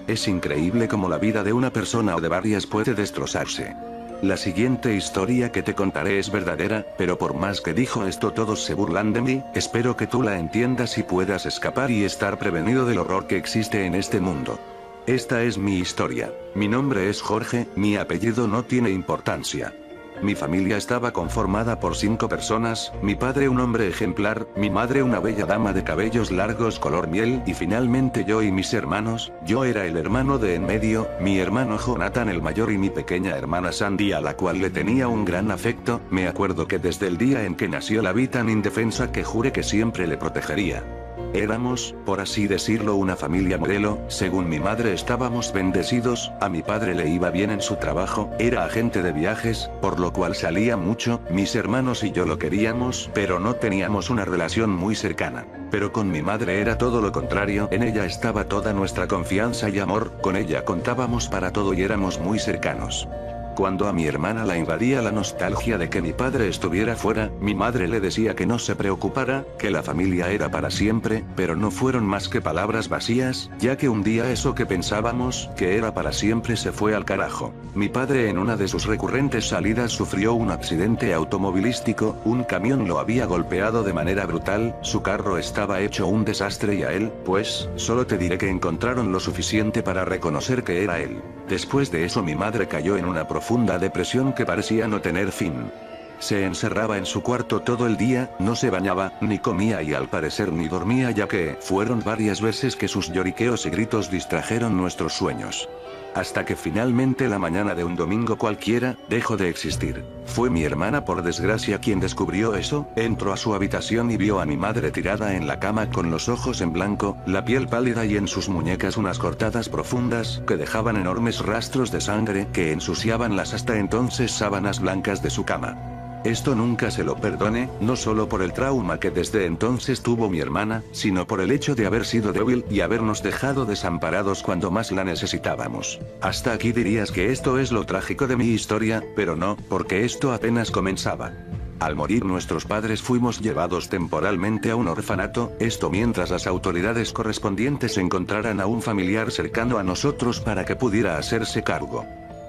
Es increíble cómo la vida de una persona o de varias puede destrozarse. La siguiente historia que te contaré es verdadera, pero por más que dijo esto todos se burlan de mí, espero que tú la entiendas y puedas escapar y estar prevenido del horror que existe en este mundo. Esta es mi historia. Mi nombre es Jorge, mi apellido no tiene importancia. Mi familia estaba conformada por 5 personas, mi padre un hombre ejemplar, mi madre una bella dama de cabellos largos color miel y finalmente yo y mis hermanos. Yo era el hermano de en medio, mi hermano Jonathan el mayor y mi pequeña hermana Sandy a la cual le tenía un gran afecto. Me acuerdo que desde el día en que nació la vi tan indefensa que juré que siempre le protegería. Éramos, por así decirlo, una familia modelo. Según mi madre estábamos bendecidos, a mi padre le iba bien en su trabajo, era agente de viajes, por lo cual salía mucho, mis hermanos y yo lo queríamos, pero no teníamos una relación muy cercana. Pero con mi madre era todo lo contrario, en ella estaba toda nuestra confianza y amor, con ella contábamos para todo y éramos muy cercanos. Cuando a mi hermana la invadía la nostalgia de que mi padre estuviera fuera, mi madre le decía que no se preocupara, que la familia era para siempre, pero no fueron más que palabras vacías, ya que un día eso que pensábamos, que era para siempre se fue al carajo. Mi padre en una de sus recurrentes salidas sufrió un accidente automovilístico, un camión lo había golpeado de manera brutal, su carro estaba hecho un desastre y a él, pues, solo te diré que encontraron lo suficiente para reconocer que era él. Después de eso mi madre cayó en una profunda depresión que parecía no tener fin. Se encerraba en su cuarto todo el día, no se bañaba, ni comía y al parecer ni dormía ya que fueron varias veces que sus lloriqueos y gritos distrajeron nuestros sueños. Hasta que finalmente la mañana de un domingo cualquiera, dejó de existir. Fue mi hermana por desgracia quien descubrió eso, entró a su habitación y vio a mi madre tirada en la cama con los ojos en blanco, la piel pálida y en sus muñecas unas cortadas profundas que dejaban enormes rastros de sangre que ensuciaban las hasta entonces sábanas blancas de su cama. Esto nunca se lo perdone, no solo por el trauma que desde entonces tuvo mi hermana, sino por el hecho de haber sido débil y habernos dejado desamparados cuando más la necesitábamos. Hasta aquí dirías que esto es lo trágico de mi historia, pero no, porque esto apenas comenzaba. Al morir nuestros padres fuimos llevados temporalmente a un orfanato, esto mientras las autoridades correspondientes encontraran a un familiar cercano a nosotros para que pudiera hacerse cargo.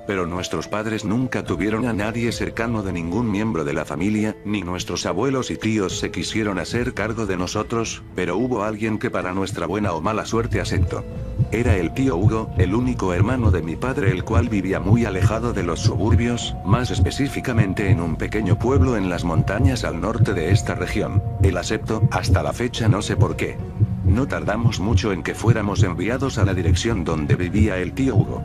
Pero nuestros padres nunca tuvieron a nadie cercano de ningún miembro de la familia, ni nuestros abuelos y tíos se quisieron hacer cargo de nosotros, pero hubo alguien que para nuestra buena o mala suerte aceptó. Era el tío Hugo, el único hermano de mi padre el cual vivía muy alejado de los suburbios, más específicamente en un pequeño pueblo en las montañas al norte de esta región. Él aceptó, hasta la fecha no sé por qué. No tardamos mucho en que fuéramos enviados a la dirección donde vivía el tío Hugo.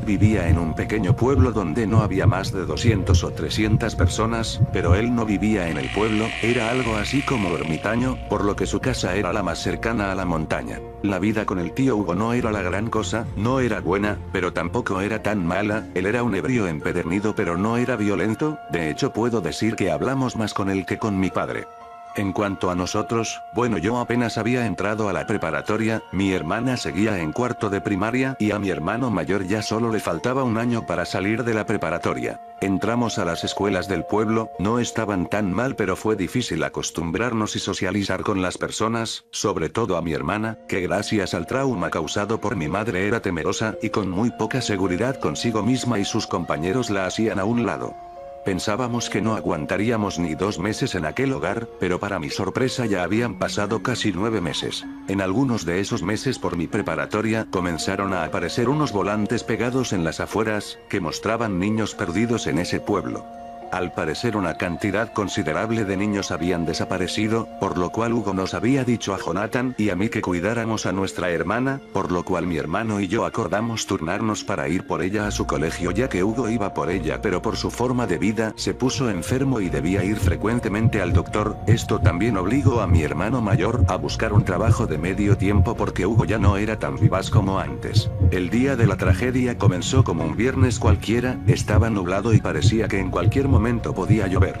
Vivía en un pequeño pueblo donde no había más de 200 o 300 personas, pero él no vivía en el pueblo, era algo así como ermitaño, por lo que su casa era la más cercana a la montaña. La vida con el tío Hugo no era la gran cosa, no era buena, pero tampoco era tan mala. Él era un ebrio empedernido pero no era violento, de hecho puedo decir que hablamos más con él que con mi padre. En cuanto a nosotros, bueno, yo apenas había entrado a la preparatoria, mi hermana seguía en cuarto de primaria y a mi hermano mayor ya solo le faltaba un año para salir de la preparatoria. Entramos a las escuelas del pueblo, no estaban tan mal pero fue difícil acostumbrarnos y socializar con las personas, sobre todo a mi hermana, que gracias al trauma causado por mi madre era temerosa y con muy poca seguridad consigo misma y sus compañeros la hacían a un lado. Pensábamos que no aguantaríamos ni 2 meses en aquel hogar, pero para mi sorpresa ya habían pasado casi 9 meses. En algunos de esos meses por mi preparatoria comenzaron a aparecer unos volantes pegados en las afueras, que mostraban niños perdidos en ese pueblo. Al parecer una cantidad considerable de niños habían desaparecido, por lo cual Hugo nos había dicho a Jonathan y a mí que cuidáramos a nuestra hermana, por lo cual mi hermano y yo acordamos turnarnos para ir por ella a su colegio ya que Hugo iba por ella pero por su forma de vida se puso enfermo y debía ir frecuentemente al doctor. Esto también obligó a mi hermano mayor a buscar un trabajo de medio tiempo porque Hugo ya no era tan vivaz como antes. El día de la tragedia comenzó como un viernes cualquiera, estaba nublado y parecía que en cualquier momento podía llover.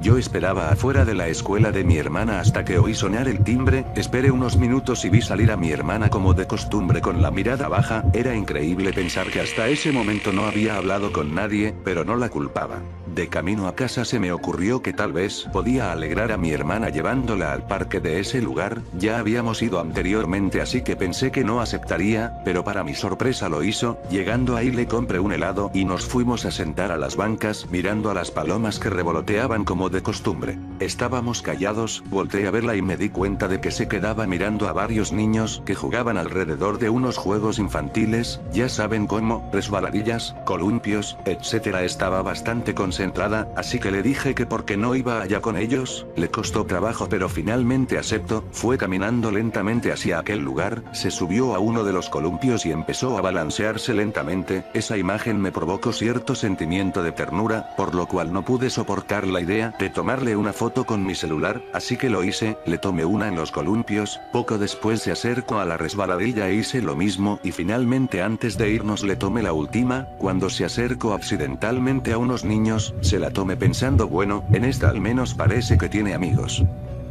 Yo esperaba afuera de la escuela de mi hermana hasta que oí sonar el timbre, esperé unos minutos y vi salir a mi hermana como de costumbre con la mirada baja. Era increíble pensar que hasta ese momento no había hablado con nadie, pero no la culpaba. De camino a casa se me ocurrió que tal vez podía alegrar a mi hermana llevándola al parque de ese lugar, ya habíamos ido anteriormente así que pensé que no aceptaría, pero para mi sorpresa lo hizo. Llegando ahí le compré un helado y nos fuimos a sentar a las bancas mirando a las palomas que revoloteaban como de costumbre. Estábamos callados, volteé a verla y me di cuenta de que se quedaba mirando a varios niños que jugaban alrededor de unos juegos infantiles, ya saben cómo, resbaladillas, columpios, etcétera. Estaba bastante concentrada, así que le dije que porque no iba allá con ellos. Le costó trabajo pero finalmente aceptó. Fue caminando lentamente hacia aquel lugar, se subió a uno de los columpios y empezó a balancearse lentamente. Esa imagen me provocó cierto sentimiento de ternura, por lo cual no pude soportar la idea de tomarle una foto con mi celular, así que lo hice, le tomé una en los columpios. Poco después se acercó a la resbaladilla e hice lo mismo y finalmente antes de irnos le tomé la última. Cuando se acercó accidentalmente a unos niños, se la tomé pensando bueno, en esta al menos parece que tiene amigos.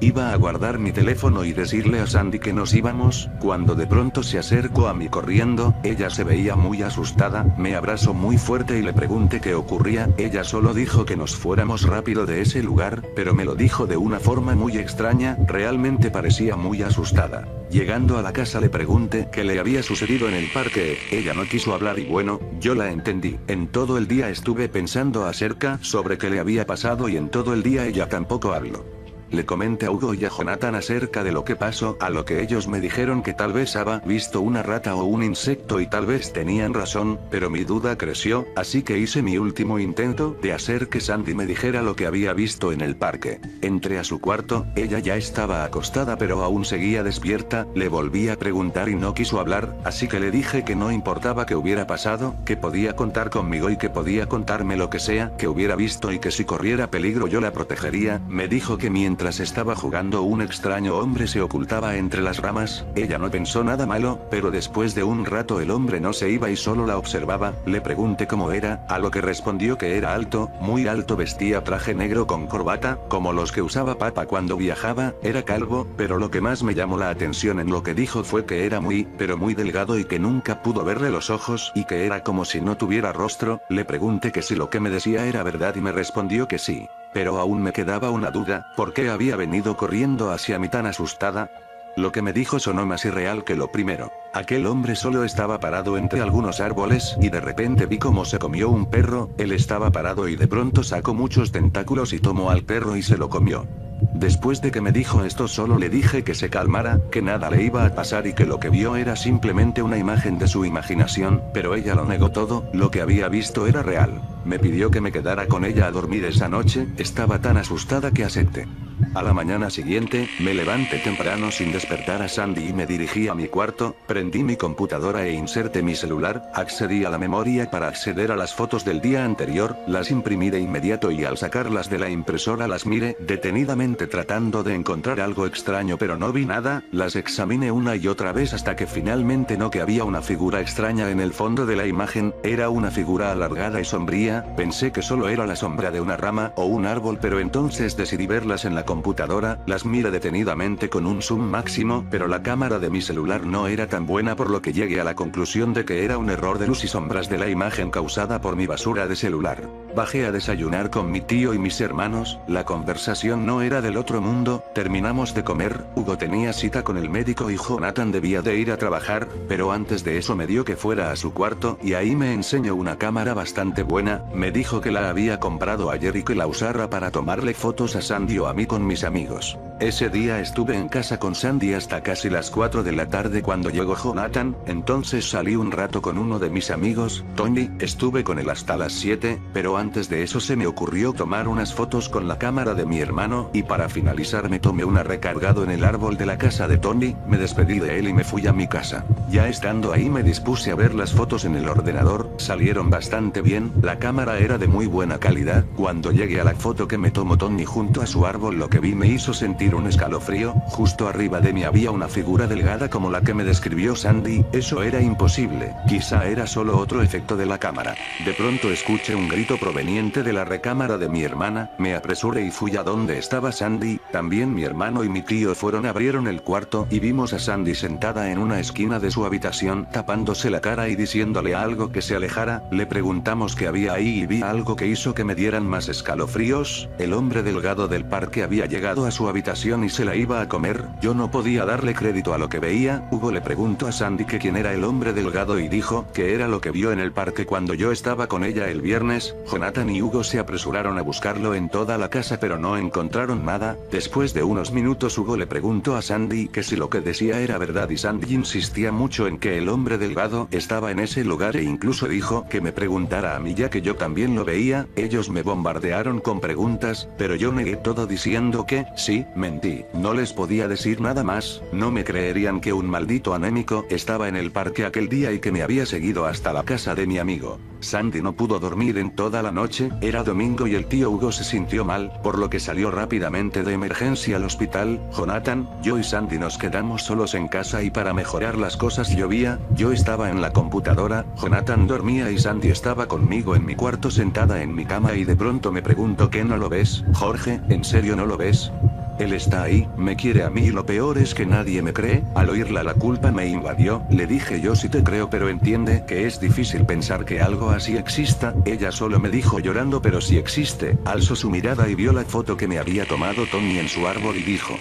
Iba a guardar mi teléfono y decirle a Sandy que nos íbamos, cuando de pronto se acercó a mí corriendo. Ella se veía muy asustada, me abrazó muy fuerte y le pregunté qué ocurría. Ella solo dijo que nos fuéramos rápido de ese lugar, pero me lo dijo de una forma muy extraña, realmente parecía muy asustada. Llegando a la casa le pregunté qué le había sucedido en el parque. Ella no quiso hablar y bueno, yo la entendí. En todo el día estuve pensando acerca sobre qué le había pasado y en todo el día ella tampoco habló. Le comenté a Hugo y a Jonathan acerca de lo que pasó, a lo que ellos me dijeron que tal vez había visto una rata o un insecto y tal vez tenían razón, pero mi duda creció, así que hice mi último intento de hacer que Sandy me dijera lo que había visto en el parque. Entré a su cuarto, ella ya estaba acostada pero aún seguía despierta, le volví a preguntar y no quiso hablar, así que le dije que no importaba qué hubiera pasado, que podía contar conmigo y que podía contarme lo que sea que hubiera visto y que si corriera peligro yo la protegería. Me dijo que mientras estaba jugando un extraño hombre se ocultaba entre las ramas. Ella no pensó nada malo, pero después de un rato el hombre no se iba y solo la observaba. Le pregunté cómo era, a lo que respondió que era alto, muy alto, vestía traje negro con corbata, como los que usaba Papa cuando viajaba, era calvo, pero lo que más me llamó la atención en lo que dijo fue que era muy, pero muy delgado y que nunca pudo verle los ojos y que era como si no tuviera rostro. Le pregunté que si lo que me decía era verdad y me respondió que sí. Pero aún me quedaba una duda, ¿por qué había venido corriendo hacia mí tan asustada? Lo que me dijo sonó más irreal que lo primero. Aquel hombre solo estaba parado entre algunos árboles y de repente vi cómo se comió un perro. Él estaba parado y de pronto sacó muchos tentáculos y tomó al perro y se lo comió. Después de que me dijo esto solo le dije que se calmara, que nada le iba a pasar y que lo que vio era simplemente una imagen de su imaginación, pero ella lo negó todo, lo que había visto era real. Me pidió que me quedara con ella a dormir esa noche, estaba tan asustada que acepté. A la mañana siguiente, me levanté temprano sin despertar a Sandy y me dirigí a mi cuarto, prendí mi computadora e inserté mi celular, accedí a la memoria para acceder a las fotos del día anterior, las imprimí de inmediato y al sacarlas de la impresora las miré detenidamente tratando de encontrar algo extraño pero no vi nada. Las examiné una y otra vez hasta que finalmente no que había una figura extraña en el fondo de la imagen, era una figura alargada y sombría. Pensé que solo era la sombra de una rama o un árbol pero entonces decidí verlas en la computadora, las miré detenidamente con un zoom máximo, pero la cámara de mi celular no era tan buena por lo que llegué a la conclusión de que era un error de luz y sombras de la imagen causada por mi basura de celular. Bajé a desayunar con mi tío y mis hermanos, la conversación no era del otro mundo, terminamos de comer, Hugo tenía cita con el médico y Jonathan debía de ir a trabajar, pero antes de eso me dio que fuera a su cuarto y ahí me enseñó una cámara bastante buena, me dijo que la había comprado ayer y que la usara para tomarle fotos a Sandy o a mí con mis amigos. Ese día estuve en casa con Sandy hasta casi las 4 de la tarde cuando llegó Jonathan, entonces salí un rato con uno de mis amigos, Tony, estuve con él hasta las 7, pero antes de eso se me ocurrió tomar unas fotos con la cámara de mi hermano, y para finalizar me tomé una recargado en el árbol de la casa de Tony, me despedí de él y me fui a mi casa. Ya estando ahí me dispuse a ver las fotos en el ordenador, salieron bastante bien, la cámara era de muy buena calidad. Cuando llegué a la foto que me tomó Tony junto a su árbol lo que vi me hizo sentir sentir un escalofrío. Justo arriba de mí había una figura delgada como la que me describió Sandy. Eso era imposible, quizá era solo otro efecto de la cámara. De pronto escuché un grito proveniente de la recámara de mi hermana, me apresuré y fui a donde estaba Sandy. También mi hermano y mi tío abrieron el cuarto y vimos a Sandy sentada en una esquina de su habitación, tapándose la cara y diciéndole algo que se alejara. Le preguntamos qué había ahí y vi algo que hizo que me dieran más escalofríos. El hombre delgado del parque había llegado a su habitación y se la iba a comer. Yo no podía darle crédito a lo que veía. Hugo le preguntó a Sandy que quién era el hombre delgado y dijo que era lo que vio en el parque cuando yo estaba con ella el viernes. Jonathan y Hugo se apresuraron a buscarlo en toda la casa pero no encontraron nada. Después de unos minutos Hugo le preguntó a Sandy que si lo que decía era verdad y Sandy insistía mucho en que el hombre delgado estaba en ese lugar e incluso dijo que me preguntara a mí ya que yo también lo veía. Ellos me bombardearon con preguntas, pero yo negué todo diciendo que sí, mentí, no les podía decir nada más. No me creerían que un maldito anémico estaba en el parque aquel día y que me había seguido hasta la casa de mi amigo. Sandy no pudo dormir en toda la noche, era domingo y el tío Hugo se sintió mal, por lo que salió rápidamente de emergencia al hospital. Jonathan, yo y Sandy nos quedamos solos en casa y para mejorar las cosas llovía. Yo estaba en la computadora, Jonathan dormía y Sandy estaba conmigo en mi cuarto sentada en mi cama y de pronto me pregunto ¿qué no lo ves, Jorge? ¿En serio no lo ves? Él está ahí, me quiere a mí y lo peor es que nadie me cree. Al oírla la culpa me invadió. Le dije yo sí te creo pero entiende que es difícil pensar que algo así exista. Ella solo me dijo llorando pero sí existe. Alzó su mirada y vio la foto que me había tomado Tommy en su árbol y dijo: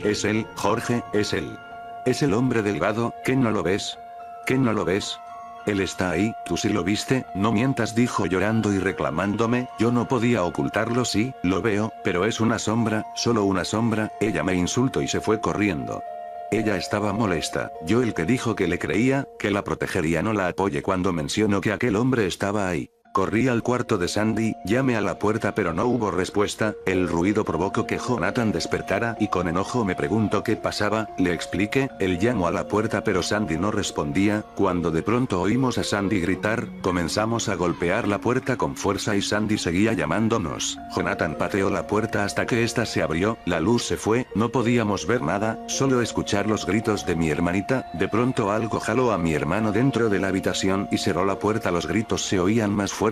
es él, Jorge, es él. Es el hombre delgado, ¿qué no lo ves? ¿Qué no lo ves? Él está ahí, tú sí lo viste, no mientas, dijo llorando y reclamándome. Yo no podía ocultarlo, sí, lo veo, pero es una sombra, solo una sombra. Ella me insultó y se fue corriendo. Ella estaba molesta. Yo el que dijo que le creía, que la protegería no la apoyé cuando mencionó que aquel hombre estaba ahí. Corrí al cuarto de Sandy, llamé a la puerta pero no hubo respuesta. El ruido provocó que Jonathan despertara y con enojo me preguntó qué pasaba. Le expliqué, él llamó a la puerta pero Sandy no respondía. Cuando de pronto oímos a Sandy gritar, comenzamos a golpear la puerta con fuerza y Sandy seguía llamándonos. Jonathan pateó la puerta hasta que ésta se abrió, la luz se fue, no podíamos ver nada, solo escuchar los gritos de mi hermanita. De pronto algo jaló a mi hermano dentro de la habitación y cerró la puerta. Los gritos se oían más fuertes.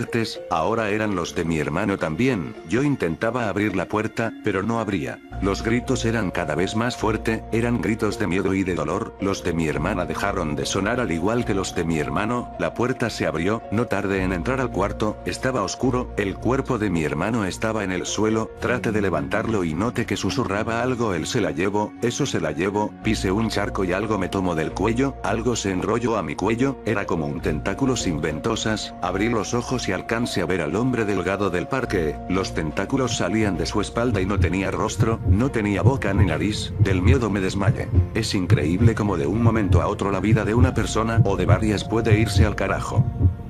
Ahora eran los de mi hermano también. Yo intentaba abrir la puerta, pero no abría. Los gritos eran cada vez más fuertes, eran gritos de miedo y de dolor. Los de mi hermana dejaron de sonar al igual que los de mi hermano. La puerta se abrió, no tardé en entrar al cuarto, estaba oscuro, el cuerpo de mi hermano estaba en el suelo, traté de levantarlo y noté que susurraba algo. Él se la llevó, eso se la llevó, pisé un charco y algo me tomó del cuello, algo se enrolló a mi cuello, era como un tentáculo sin ventosas. Abrí los ojos y alcancé a ver al hombre delgado del parque. Los tentáculos salían de su espalda y no tenía rostro, no tenía boca ni nariz. Del miedo me desmayé. Es increíble como de un momento a otro la vida de una persona o de varias puede irse al carajo.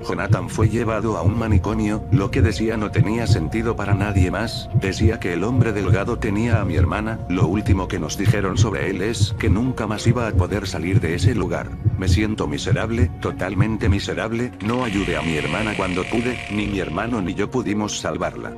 Jonathan fue llevado a un manicomio, lo que decía no tenía sentido para nadie más. Decía que el hombre delgado tenía a mi hermana. Lo último que nos dijeron sobre él es que nunca más iba a poder salir de ese lugar. Me siento miserable, totalmente miserable. No ayudé a mi hermana cuando pude, ni mi hermano ni yo pudimos salvarla.